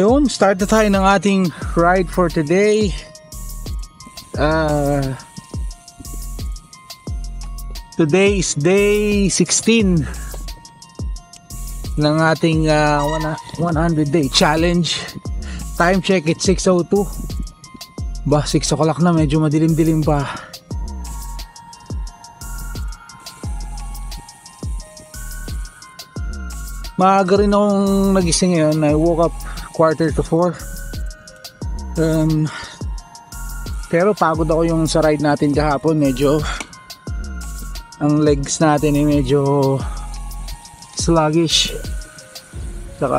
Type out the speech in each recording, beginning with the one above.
Yun, start na tayo ng ating ride for today. Today is day 16 ng ating 100 day challenge. Time check, it's 6:02. 6 o'clock na, medyo madilim-dilim pa. Maaga rin akong nagising ngayon. I woke up 3:45. Pero pagod ako yung sa ride natin kahapon. Medyo ang legs natin ay medyo sluggish. Saka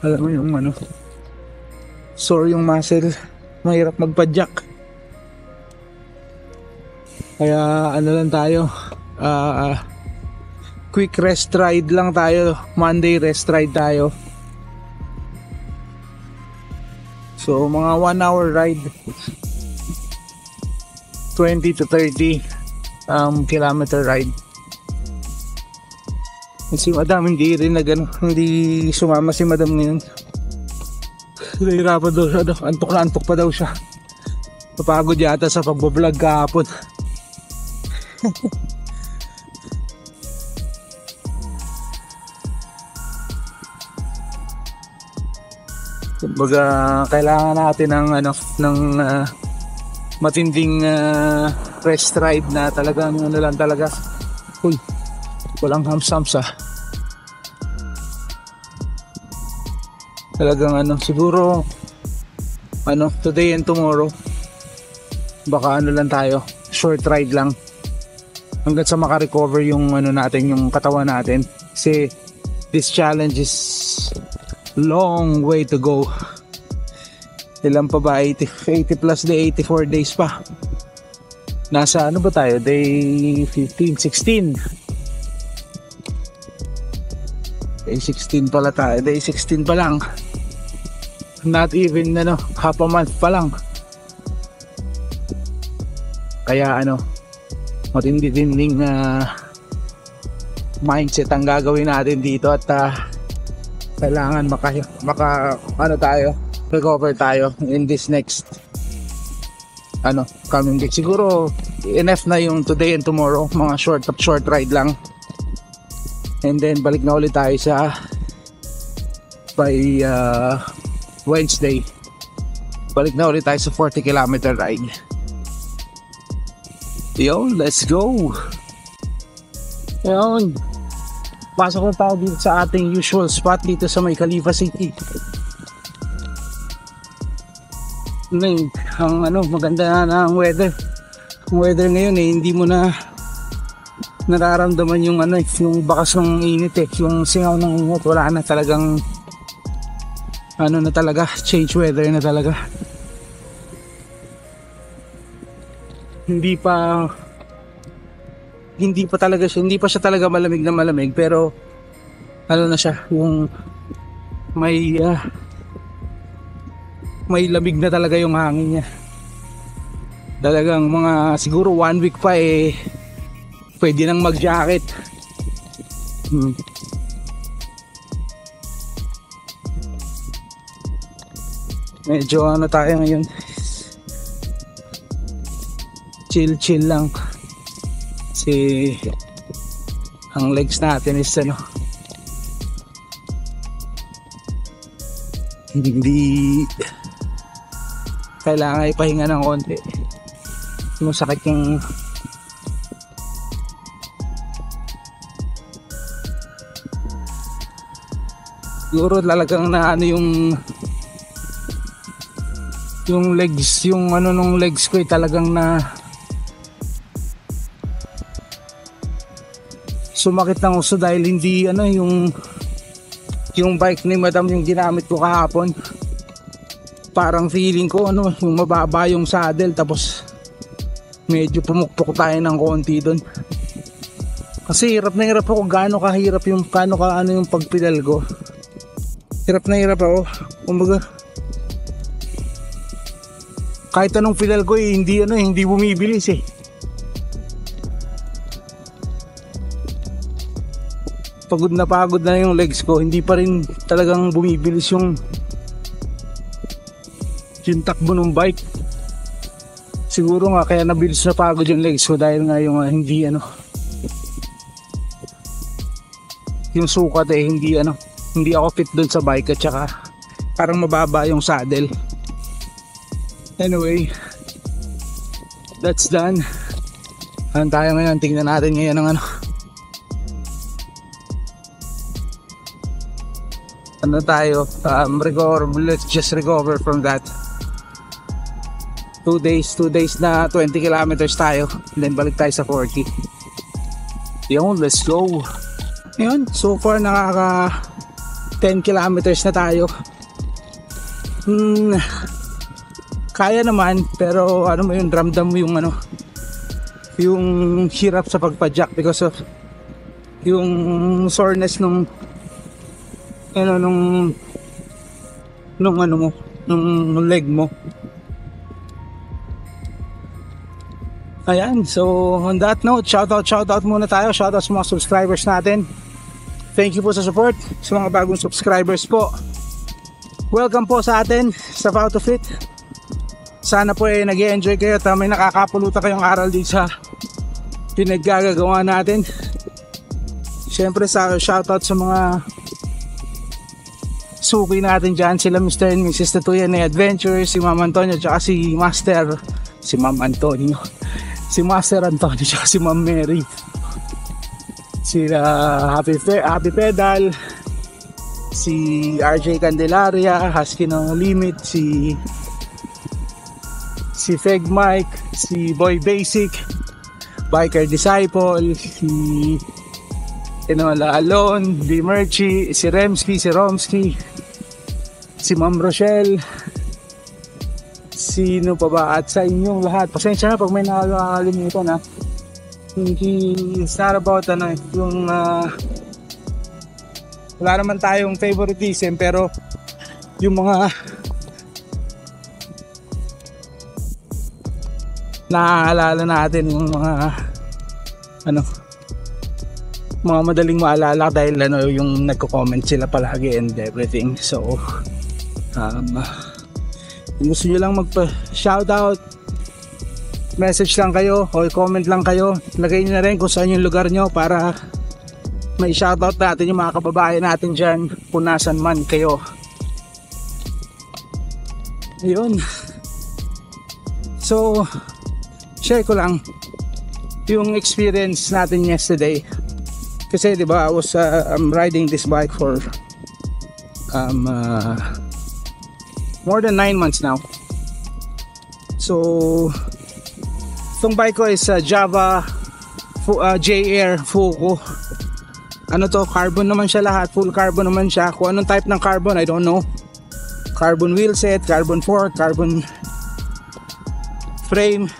alam mo yung sore yung muscle. Mahirap magpadyak. Kaya lang tayo, quick rest ride lang tayo. Monday rest ride tayo. So mga 1 hour ride, 20 to 30 kilometer ride. Si madam hindi rin hindi sumama si madam ngayon. Nahirapan daw siya, antok na antok pa daw siya. Napagod yata sa pagbablog kahapon. Kumbaga kailangan natin ng matinding rest ride na talagang lang talaga. Uy, walang hams-hams Talagang siguro today and tomorrow baka lang tayo, short ride lang hanggang sa makarecover yung natin, yung katawan natin, kasi this challenge is long way to go. Ilan pa ba? 80 plus day, 84 days pa. Nasa ba tayo? Day 15, 16. Day 16 pala tayo. Day 16 pa lang. Not even half a month pa lang. Kaya matindi-tinding mindset ang gagawin natin dito at kailangan recover tayo in this next coming week. Siguro enough na yung today and tomorrow, mga short ride lang, and then balik na ulit tayo by Wednesday. Balik na ulit tayo sa 40 kilometer ride. Yun, let's go. Yun, pasok na tayo dito sa ating usual spot dito sa may Khalifa City. Maganda na ang weather. Ang weather ngayon hindi mo na nararamdaman yung yung bakas ng init yung singaw ng init. Wala na, talagang na talaga, change weather na talaga. Hindi pa siya talaga malamig na malamig, pero na siya, yung may lamig na talaga yung hangin niya. Talagang mga siguro 1 week pa pwede nang mag-jacket. Medyo tayo ngayon, chill lang. Kasi ang legs natin is hindi kailangan ipahinga ng konti. Masakit yung siguro talagang yung legs, nung legs ko talagang sumakit ng uso dahil hindi yung bike ni madam yung ginamit ko kahapon. Parang feeling ko yung mababa yung saddle, tapos medyo pumukpok tayo ng konti doon. Kasi hirap na hirap ako, gaano yung pagpedal ko. Hirap na hirap ako. Kumbaga kahit anong pedal ko hindi bumibilis . pagod na yung legs ko, hindi pa rin talagang bumibilis yung takbo ng bike. Siguro nga kaya nabilis na pagod yung legs ko dahil nga yung hindi yung sukat hindi ako fit doon sa bike, at saka parang mababa yung saddle. Anyway, that's done. Tayo ngayon, tingnan natin ngayon ang tayo, let's just recover from that. 2 days na 20 kilometers tayo, and then balik tayo sa 40. Yun, let's go. Yun, so far nakaka 10 kilometers na tayo. Kaya naman, pero mo yung ramdam mo yung hirap sa pagpadyak because of yung soreness nung leg mo. Ayan, so on that note, shoutout muna tayo. Shoutout sa mga subscribers natin. Thank you po sa support. Sa mga bagong subscribers po, welcome po sa atin sa How to Fit. Sana po nag-i-enjoy kayo at may nakakapulutan kayong aral dito sa pinaggagawa natin. Siyempre shoutout sa mga suki natin dyan, sila Mr. and Mrs. Tatuyan Adventure, si Ma'am Antonio tsaka si Master Antonio tsaka si Ma'am Mary, sila Happy Pedal, si RJ Candelaria, Husky No Limit, si Feg Mike, si Boy Basic, Biker Disciple, si Enola Alon, B Merchi, si Romsky, si Ma'am Rochelle, sino pa ba, at sa inyong lahat. Pasensya na pag may nakakalimutan it's not about yung wala naman tayong favoritism, pero yung mga naaalala natin, yung mga madaling maalala dahil yung nagko-comment sila palagi and everything. So kung gusto nyo lang magpa-shoutout, message lang kayo o comment lang kayo, lagay nyo na rin kung saan yung lugar nyo para may shoutout natin yung mga kababayan natin dyan kung nasan man kayo. Ayun, so share ko lang yung experience natin yesterday. Kasi diba, I'm riding this bike for more than 9 months now. So itong bike ko is Java J-Air Fuku. Carbon naman siya lahat, full carbon naman siya. Kung anong type ng carbon, I don't know. Carbon wheel set, carbon fork, carbon frame,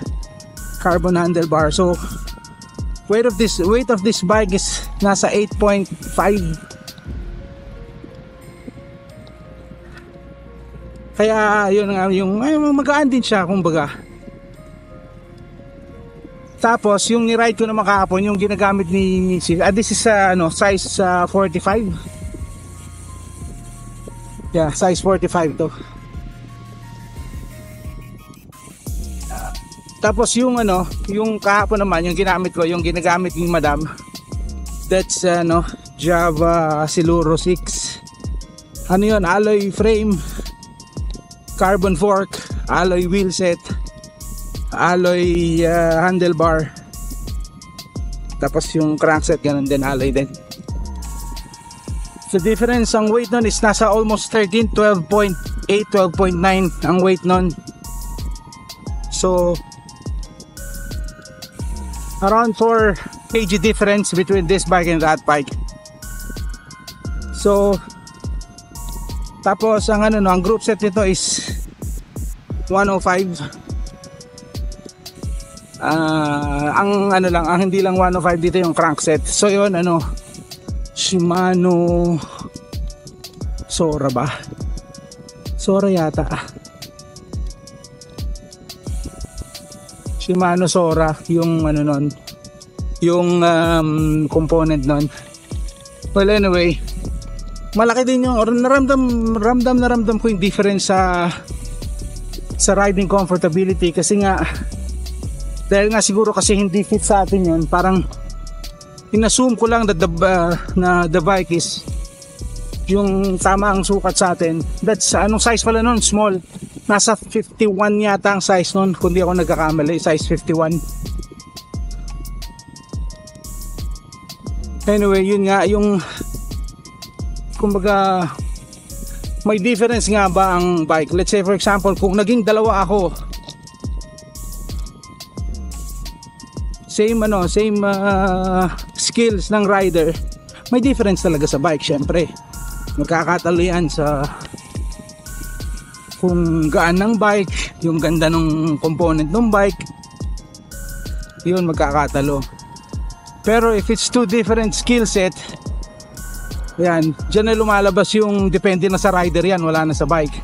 carbon handlebar. So weight of this bike is nasa 8.5. Kaya yun nga, yung magaan din siya kumbaga. Tapos yung ni-ride ko naman kahapon, yung ginagamit ni Mrs. This is size 45. Yeah, size 45 to. Tapos yung yung kahapon naman, yung ginamit ko, yung ginagamit ni Madam, that's Java Siluro 6. Alloy frame, carbon fork, alloy wheel set, alloy handlebar. Tapos yung crankset ganun din, alloy din. The difference ang weight nun is nasa almost 13, 12.8, 12.9 ang weight nun. So around 4 kg difference between this bike and that bike. So tapos ang ang group set nito is 105. Ang hindi lang 105 dito yung crankset. So yun Shimano Sora ba? Sora yata. Shimano Sora yung yung component nun. Well, anyway, malaki din yung, or ramdam ko yung difference sa riding comfortability, kasi nga dahil nga siguro kasi hindi fit sa atin yun, parang inassume ko lang that the bike is yung tama ang sukat sa atin. That's anong size pala nun? Small. Nasa 51 yata ang size nun, kung di ako nagkakamali, size 51. Anyway, yun nga yung, kumbaga, may difference nga ba ang bike? Let's say for example, kung naging dalawa ako, same skills ng rider, may difference talaga sa bike. Syempre magkakatalo yan sa kung gaan ng bike, yung ganda ng component ng bike, yun magkakatalo. Pero if it's two different skill set, yan, dyan na lumalabas yung depende na sa rider, yan wala na sa bike.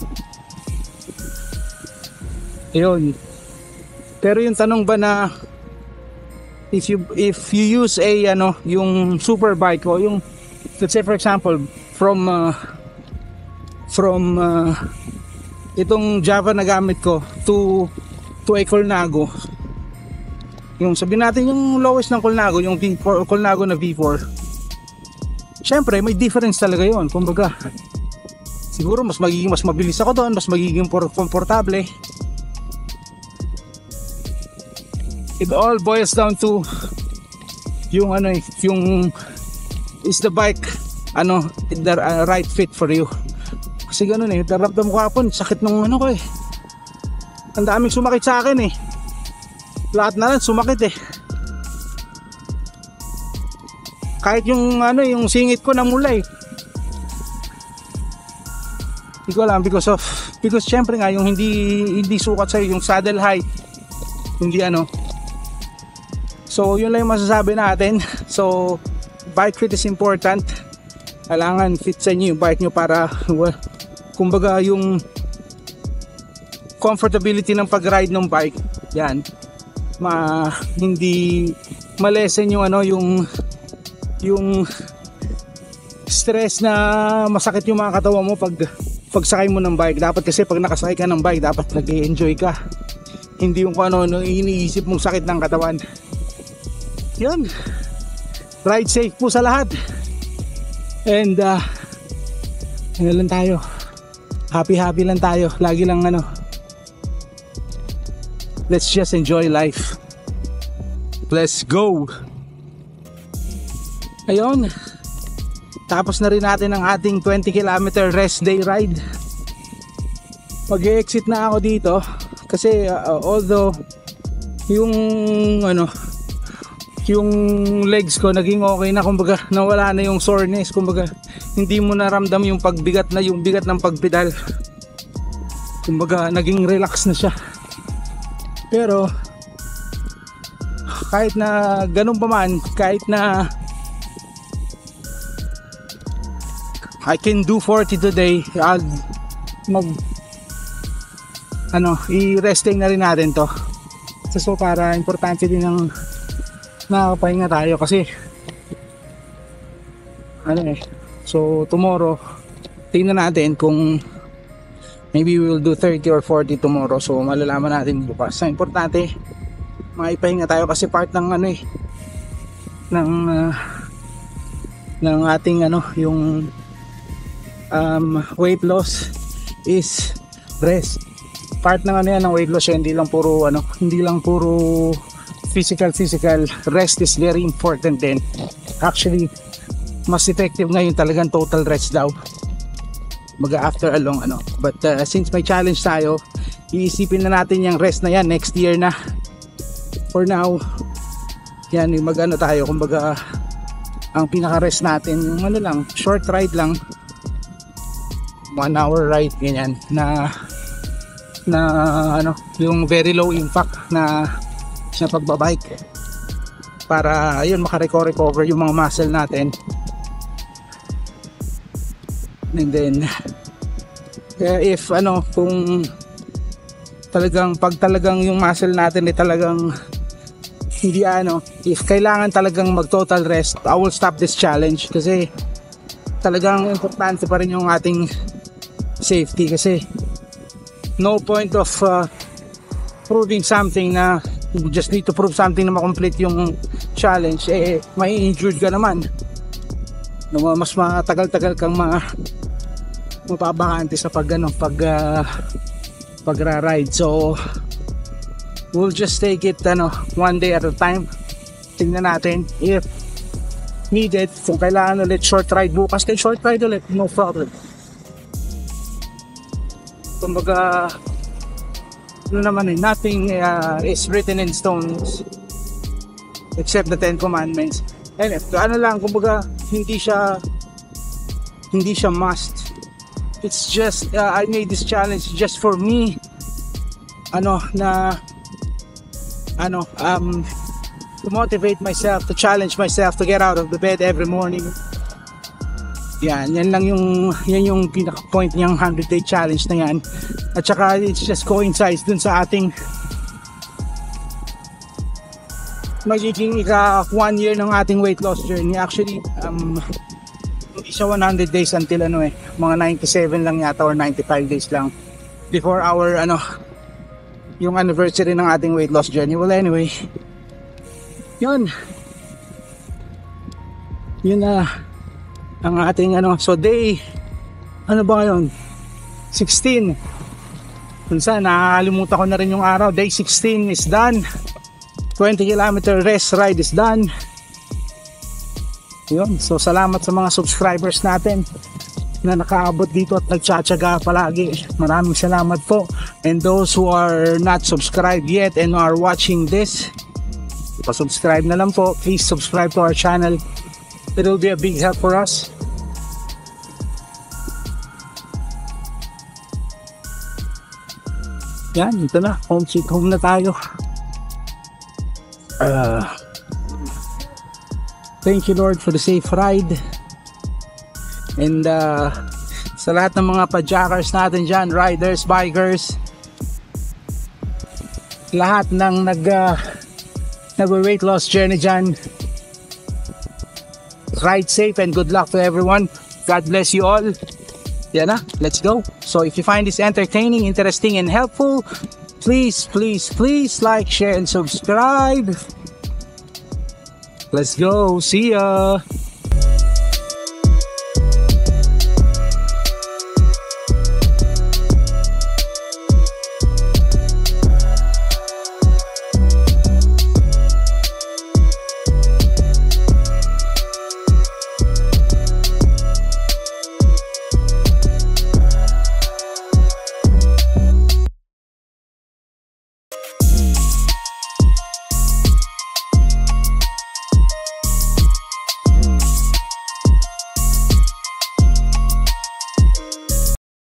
Yun. Pero yung tanong ba na if you use a yung super bike o yung, let's say for example from itong Java na gamit ko to a Colnago, yung sabihin natin yung lowest ng Colnago, yung V4, Colnago na V4, syempre may difference talaga yon. Kumbaga siguro mas mabilis ako doon, mas magiging komportable. It all boils down to yung yung is the bike the right fit for you. Kasi ganun naramdam ko hapon, sakit nung ko ang daming sumakit sa akin lahat na lang sumakit kahit yung yung singit ko namula hindi ko alam, because syempre nga yung hindi sukat sa'yo, yung saddle height hindi so yun lang yung masasabi natin. So bike fit is important, kailangan fit sa inyo yung bike nyo para kumbaga yung comfortability ng pag-ride ng bike, yan hindi malesen yung yung stress na masakit yung mga katawan mo pagsakay mo ng bike. Dapat kasi pag nakasakay ka ng bike, dapat nag-enjoy ka, hindi yung kung ano iniisip mong sakit ng katawan. Yun, ride safe po sa lahat, and lang tayo, happy lang tayo, lagi lang let's just enjoy life. Let's go. Ayun, tapos na rin natin ang ating 20 km rest day ride. Mag-exit na ako dito kasi although yung yung legs ko naging okay na, kumbaga nawala na yung soreness, kumbaga hindi mo naramdam yung bigat ng pagpedal, kumbaga naging relax na siya. Pero kahit na ganun pa man, kahit na I can do 40 today, I'll i-resting na rin natin to. So para importante din ng nakakapahinga tayo kasi so tomorrow tingnan natin kung maybe we will do 30 or 40 tomorrow, so malalaman natin bukas. So importante maipahinga tayo kasi part ng ng ating yung weight loss is rest. Part ng yan ng weight loss, hindi lang puro physical. Rest is very important din. Actually mas effective ngayon talagang total rest daw after a long but since may challenge tayo, iisipin na natin yung rest na yan next year na. For now yan yung tayo, kumbaga ang pinaka rest natin yung lang short ride lang, 1 hour ride ganyan na yung very low impact na pagbabike para ayun makarecover yung mga muscle natin. And then if kung talagang yung muscle natin ay talagang hindi if kailangan talagang mag total rest, I will stop this challenge kasi talagang importante pa rin yung ating safety, kasi no point of proving something na you just need to prove something na makomplete yung challenge, may injured ka naman, mas matagal-tagal kang mapabakante sa pagra-ride. So we'll just take it one day at a time. Tingnan natin if needed, kung kailangan ulit short ride bukas, kay short ride ulit, no problem. Kumbaga nothing is written in stones except the 10 commandments. And kumbaga hindi siya must. It's just I made this challenge just for me to motivate myself, to challenge myself to get out of the bed every morning. Yan yung pinaka point niyang 100-day challenge na yan. At saka it's just coincides dun sa ating magiging 1 year ng ating weight loss journey. Actually hindi siya 100 days until mga 97 lang yata or 95 days lang before our yung anniversary ng ating weight loss journey. Well, anyway, yun ang ating so day ba ngayon, 16. Kung saan nakakalimutan ko na rin yung araw. Day 16 is done. 20 km rest ride is done. Yun, so salamat sa mga subscribers natin na nakaabot dito at nagtsatsaga palagi. Maraming salamat po. And those who are not subscribed yet and are watching this, pa-subscribe na lang po. Please subscribe to our channel. It will be a big help for us. Yan, ito na. Home sweet home na tayo. Thank you, Lord, for the safe ride. And sa lahat ng mga pajackers natin dyan, riders, bikers, lahat ng nag-weight loss journey dyan, ride safe and good luck to everyone. God bless you all. Yan na, let's go. So if you find this entertaining, interesting, and helpful, please like, share, and subscribe. Let's go. See ya.